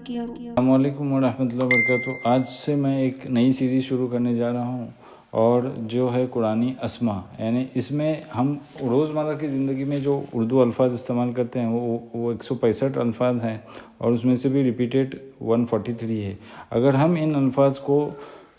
किया करो। अस्सलाम वालेकुम व रहमतुल्लाहि व बरकातुहू। आज से मैं एक नई सीरीज़ शुरू करने जा रहा हूँ और जो है कुरानी अस्मा, यानी इसमें हम रोज़मर्रा की ज़िंदगी में जो उर्दू अल्फाज इस्तेमाल करते हैं वो 165 अल्फाज हैं और उसमें से भी रिपीटेड 143 है। अगर हम इन अल्फाज को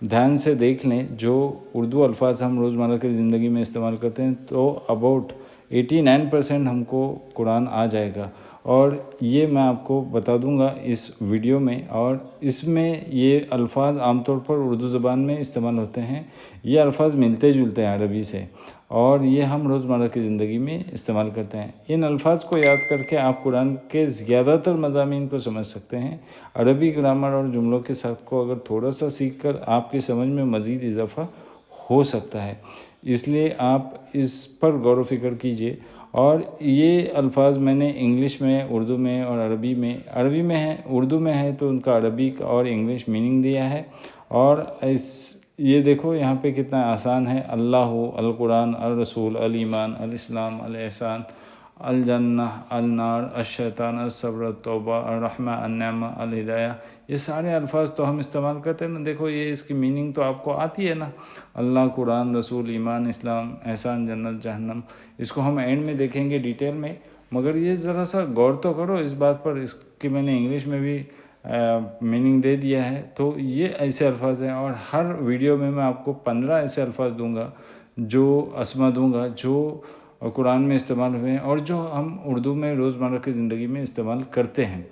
ध्यान से देख लें, जो उर्दू अल्फाज हम रोज़मर्रा की ज़िंदगी में इस्तेमाल करते हैं, तो अबाउट 89% हमको कुरान आ जाएगा। और ये मैं आपको बता दूंगा इस वीडियो में। और इसमें ये अल्फाज आमतौर पर उर्दू ज़बान में इस्तेमाल होते हैं। ये अल्फाज मिलते जुलते हैं अरबी से और ये हम रोज़मर्रा की ज़िंदगी में इस्तेमाल करते हैं। इन अल्फाज को याद करके आप कुरान के ज़्यादातर मज़ामीन को समझ सकते हैं। अरबी ग्रामर और जुमलों के साथ को अगर थोड़ा सा सीख कर आपकी समझ में मज़ीद इजाफ़ा हो सकता है, इसलिए आप इस पर गौर व फिक्र कीजिए। और ये अल्फाज मैंने इंग्लिश में, उर्दू में और अरबी में है, उर्दू में है तो उनका अरबी और इंग्लिश मीनिंग दिया है। और ये देखो यहाँ पे कितना आसान है। अल्लाह, अल कुरान, अल रसूल, अल ईमान, अल इस्लाम, अल एहसान, अल जन्नह, अल नार, अल शैतान, अल सब्र, तौबा, अल रहमा, अल नेमा, अल हिदाया, ये सारे अल्फाज तो हम इस्तेमाल करते हैं ना। देखो ये इसकी मीनिंग तो आपको आती है ना। अल्लाह, कुरान, रसूल, ईमान, इस्लाम, एहसान, जन्नत, जहन्नम, इसको हम एंड में देखेंगे डिटेल में। मगर ये ज़रा सा गौर तो करो इस बात पर, इसकी मैंने इंग्लिश में भी मीनिंग दे दिया है। तो ये ऐसे अल्फाज हैं और हर वीडियो में मैं आपको 15 ऐसे अल्फाज दूंगा, जो अस्मा दूंगा, जो कुरान में इस्तेमाल हुए हैं और जो हम उर्दू में रोज़मर्रा की ज़िंदगी में इस्तेमाल करते हैं।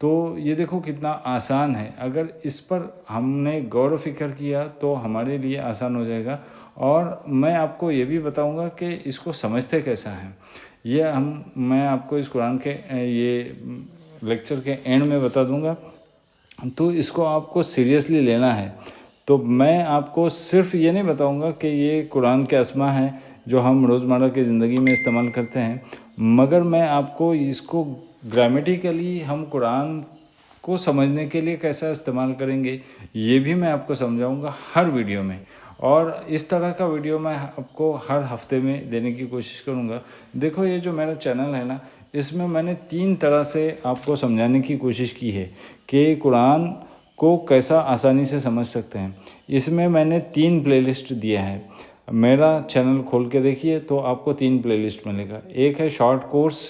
तो ये देखो कितना आसान है। अगर इस पर हमने गौर व फिक्र किया तो हमारे लिए आसान हो जाएगा। और मैं आपको ये भी बताऊंगा कि इसको समझते कैसा है। मैं आपको इस कुरान के ये लेक्चर के एंड में बता दूंगा। तो इसको आपको सीरियसली लेना है। तो मैं आपको सिर्फ ये नहीं बताऊंगा कि ये कुरान के अस्मा हैं जो हम रोज़मर्रा की ज़िंदगी में इस्तेमाल करते हैं, मगर मैं आपको इसको ग्रामेटिकली हम कुरान को समझने के लिए कैसा इस्तेमाल करेंगे ये भी मैं आपको समझाऊंगा हर वीडियो में। और इस तरह का वीडियो मैं आपको हर हफ्ते में देने की कोशिश करूंगा। देखो ये जो मेरा चैनल है ना, इसमें मैंने 3 तरह से आपको समझाने की कोशिश की है कि कुरान को कैसा आसानी से समझ सकते हैं। इसमें मैंने 3 प्लेलिस्ट दिया है। मेरा चैनल खोल के देखिए तो आपको 3 प्लेलिस्ट मिलेगा। एक है short course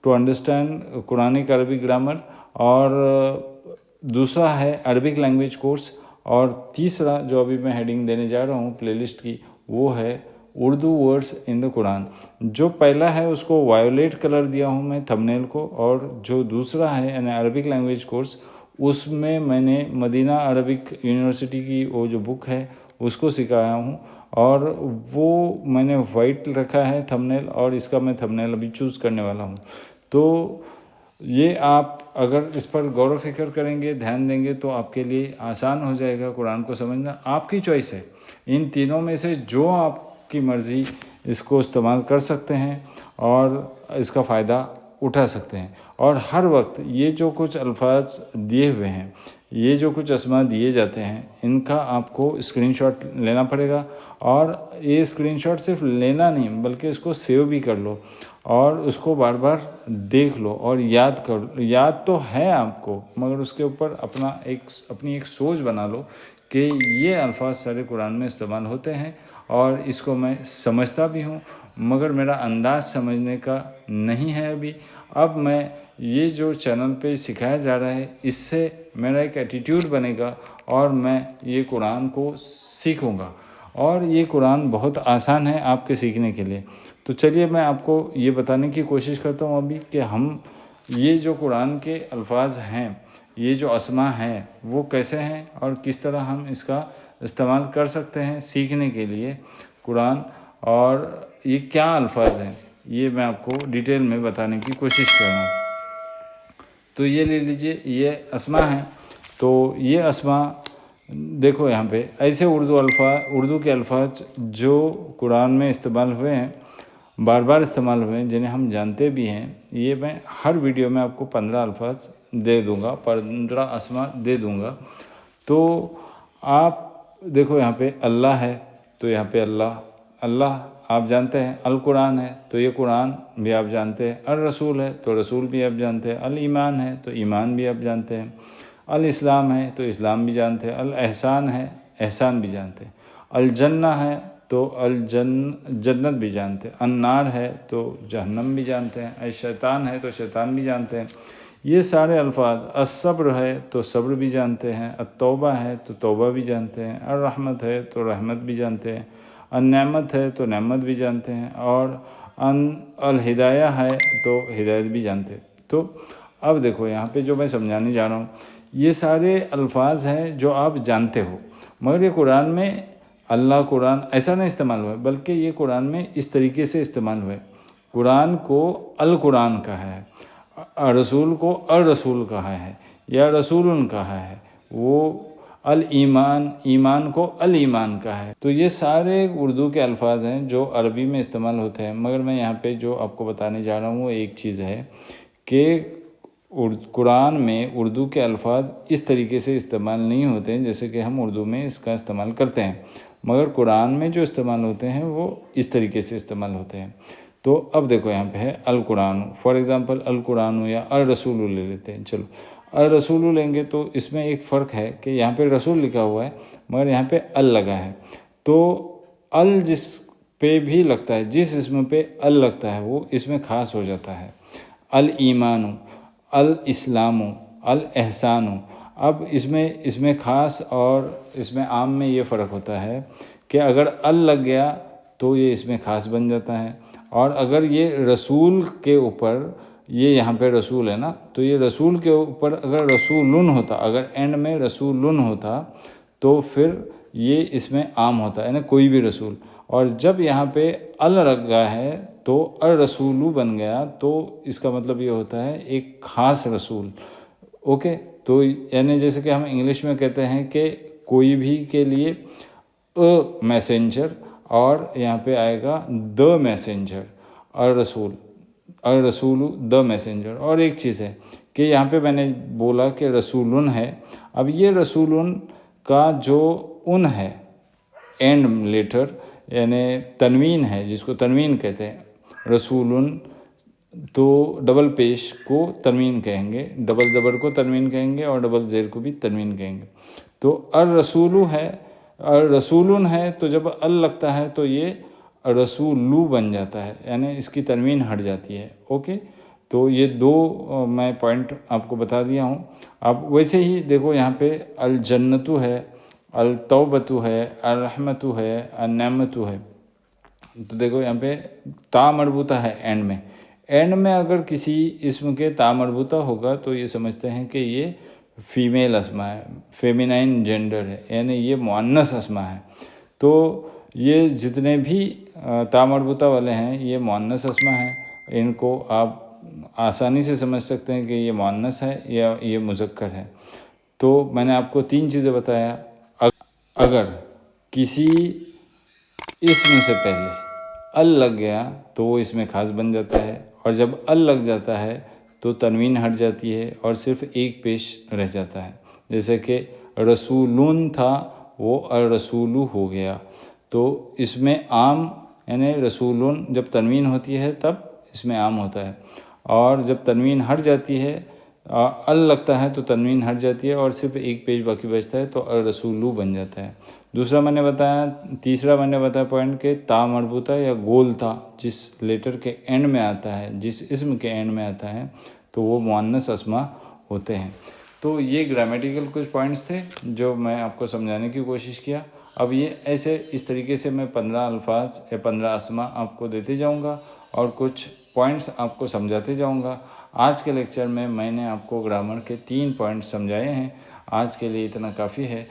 to understand Quranic Arabic grammar, और दूसरा है अरबिक लैंग्वेज कोर्स, और तीसरा जो अभी मैं हेडिंग देने जा रहा हूँ प्लेलिस्ट की, वो है Urdu words in the Quran. जो पहला है उसको वायोलेट कलर दिया हूँ मैं थंबनेल को, और जो दूसरा है यानी अरबिक लैंग्वेज कोर्स, उसमें मैंने मदीना अरबिक यूनिवर्सिटी की वो जो बुक है उसको सिखाया हूँ, और वो मैंने वाइट रखा है थंबनेल, और इसका मैं थंबनेल अभी चूज़ करने वाला हूँ। तो ये आप अगर इस पर गौर व फिक्र करेंगे, ध्यान देंगे, तो आपके लिए आसान हो जाएगा कुरान को समझना। आपकी चॉइस है, इन तीनों में से जो आपकी मर्ज़ी इसको इस्तेमाल कर सकते हैं और इसका फ़ायदा उठा सकते हैं। और हर वक्त ये जो कुछ अल्फाज दिए हुए हैं, ये जो कुछ अस्मा दिए जाते हैं, इनका आपको स्क्रीनशॉट लेना पड़ेगा। और ये स्क्रीनशॉट सिर्फ लेना नहीं बल्कि इसको सेव भी कर लो और उसको बार बार देख लो और याद कर लो। याद तो है आपको, मगर उसके ऊपर अपनी एक सोच बना लो कि ये अल्फाज सारे कुरान में इस्तेमाल होते हैं और इसको मैं समझता भी हूँ, मगर मेरा अंदाज़ समझने का नहीं है अभी। अब मैं ये जो चैनल पे सिखाया जा रहा है, इससे मेरा एक एटीट्यूड बनेगा और मैं ये कुरान को सीखूँगा। और ये कुरान बहुत आसान है आपके सीखने के लिए। तो चलिए मैं आपको ये बताने की कोशिश करता हूँ अभी कि हम ये जो कुरान के अल्फाज हैं, ये जो अस्मा हैं, वो कैसे हैं और किस तरह हम इसका इस्तेमाल कर सकते हैं सीखने के लिए कुरान, और ये क्या अल्फाज हैं ये मैं आपको डिटेल में बताने की कोशिश कर रहा हूँ। तो ये ले लीजिए, ये अस्मा है। तो ये अस्मा देखो यहाँ पे ऐसे उर्दू के अल्फाज जो कुरान में इस्तेमाल हुए हैं, बार बार इस्तेमाल हुए हैं, जिन्हें हम जानते भी हैं, ये मैं हर वीडियो में आपको 15 अल्फाज दे दूँगा, 15 अस्मा दे दूँगा। तो आप देखो यहाँ पे अल्लाह है तो यहाँ पे अल्लाह आप जानते हैं। अल कुरान है तो ये कुरान भी आप जानते हैं। अल रसूल है तो रसूल भी आप जानते हैं। अल ईमान है तो ईमान भी आप जानते हैं। الاسلام ہے تو اسلام بھی جانتے ہیں، الاحسان ہے احسان بھی جانتے ہیں، الجنہ ہے تو جنت بھی جانتے ہیں، النار ہے تو جہنم بھی جانتے ہیں، الشیطان ہے تو شیطان بھی جانتے ہیں۔ یہ سارے الفاظ، الصبر ہے تو صبر بھی جانتے ہیں، التوبہ ہے تو توبہ بھی جانتے ہیں، الرحمت ہے تو رحمت بھی جانتے ہیں، النعمت ہے تو نعمت بھی جانتے ہیں، اور الہدایہ ہے تو ہدایت بھی جانتے ہیں۔ تو اب دیکھو یہاں پہ جو میں سمجھانے جا رہا ہوں، یہ سارے الفاظ ہیں جو آپ جانتے ہو، مگر یہ قرآن میں اللہ قرآن ایسا نہیں استعمال ہوا ہے، بلکہ یہ قرآن میں اس طریقے سے استعمال ہوا ہے۔ قرآن کو القرآن کہا ہے، رسول کو الرسول کہا ہے، یا رسول کہا ہے، وہ الایمان ایمان کو الایمان کہا ہے۔ تو یہ سارے اردو کے الفاظ ہیں جو عربی میں استعمال ہوتے ہیں، مگر میں یہاں پہ جو آپ کو بتانے جا رہا ہوں وہ ایک چیز ہے کہ قرآن میں اردو کے الفاظ اس طریقے سے استعمال نہیں ہوتے ہیں جیسے کہ ہم اردو میں اس کا استعمال کرتے ہیں، مگر قرآن میں جو استعمال ہوتے ہیں وہ اس طریقے سے استعمال ہوتے ہیں۔ تو اب دیکھو یہاں پہ ہے القرآن، فار ایگزامپل القرآن یا الرسول لے لیتے ہیں۔ چلو الرسول لیں گے تو اس میں ایک فرق ہے کہ یہاں پہ رسول لکھا ہوا ہے مگر یہاں پہ ال لگا ہے، تو ال جس پہ بھی لگتا ہے، جس اسم پہ ال لگتا ہے وہ اس میں خاص ہو جاتا ہے۔ الایمان، الاسلام، الاحسان۔ اب اس میں خاص اور اس میں عام میں یہ فرق ہوتا ہے کہ اگر ال لگ گیا تو یہ اس میں خاص بن جاتا ہے، اور اگر یہ رسول کے اوپر، یہ یہاں پہ رسول ہے نا، تو یہ رسول کے اوپر اگر رسولن ہوتا، اگر اینڈ میں رسولن ہوتا تو پھر یہ اس میں عام ہوتا ہے، یعنی کوئی بھی رسول۔ اور جب یہاں پہ ال لگا ہے تو الرسولو بن گیا، تو اس کا مطلب یہ ہوتا ہے ایک خاص رسول۔ اوکے، تو یعنی جیسے کہ ہم انگلش میں کہتے ہیں کہ کوئی بھی کے لیے میسنجر، اور یہاں پہ آئے گا دا میسنجر، الرسول دا میسنجر۔ اور ایک چیز ہے کہ یہاں پہ میں نے بولا کہ رسولن ہے، اب یہ رسولن کا جو ان ہے اینڈ لیٹر، یعنی تنوین ہے جس کو تنوین کہتے ہیں، رسولن تو ڈبل پیش کو تنوین کہیں گے، ڈبل زبر کو تنوین کہیں گے، اور ڈبل زیر کو بھی تنوین کہیں گے۔ تو الرسول ہے، الرسولن ہے، تو جب ال لگتا ہے تو یہ رسولو بن جاتا ہے، یعنی اس کی تنوین ہٹ جاتی ہے۔ اوکے، تو یہ دو میں پوائنٹ آپ کو بتا دیا ہوں۔ اب ویسے ہی دیکھو یہاں پہ الجنتو ہے، التوبتو ہے، الرحمتو ہے، النعمتو ہے۔ تو دیکھو یہاں پہ تا مربوطہ ہے اینڈ میں، اینڈ میں اگر کسی اسم کے تا مربوطہ ہوگا تو یہ سمجھتے ہیں کہ یہ فیمیل اسما ہے، فیمینائن جینڈر ہے، یعنی یہ مؤنث اسما ہے۔ تو یہ جتنے بھی تا مربوطہ والے ہیں یہ مؤنث اسما ہیں، ان کو آپ آسانی سے سمجھ سکتے ہیں کہ یہ مؤنث ہے یا یہ مذکر ہے۔ تو میں نے آپ کو 3 چیزیں بتایا۔ اگر کسی اسم سے پہلے ال لگ گیا تو وہ اس میں خاص بن جاتا ہے، اور جب ال لگ جاتا ہے تو تنوین ہٹ جاتی ہے اور صرف ایک پیش رہ جاتا ہے، جیسے کہ رسولون تھا وہ الرسولو ہو گیا۔ تو اس میں عام، یعنی رسولون جب تنوین ہوتی ہے تب اس میں عام ہوتا ہے، اور جب تنوین ہٹ جاتی ہے، ال لگتا ہے تو تنوین ہٹ جاتی ہے اور صرف ایک پیج باقی بچتا ہے تو الرسولو بن جاتا ہے۔ دوسرا میں نے بتایا، تیسرا میں نے بتایا پوائنٹ کہ تا مربوطہ یا گول تا جس لیٹر کے اینڈ میں آتا ہے، جس اسم کے اینڈ میں آتا ہے تو وہ مؤنث اسما ہوتے ہیں۔ تو یہ گرامیٹیکل کچھ پوائنٹس تھے جو میں آپ کو سمجھانے کی کوشش کیا۔ اب یہ ایسے اس طریقے سے میں 15 الفاظ یا 15 اسما آپ کو دیتے جاؤں گا اور کچھ پوائنٹس آپ کو سمجھاتے جاؤں گا۔ آج کے لیکچر میں نے آپ کو گرامر کے 3 پوائنٹس سمجھائے ہیں۔ آج کے لیے اتنا کافی ہے۔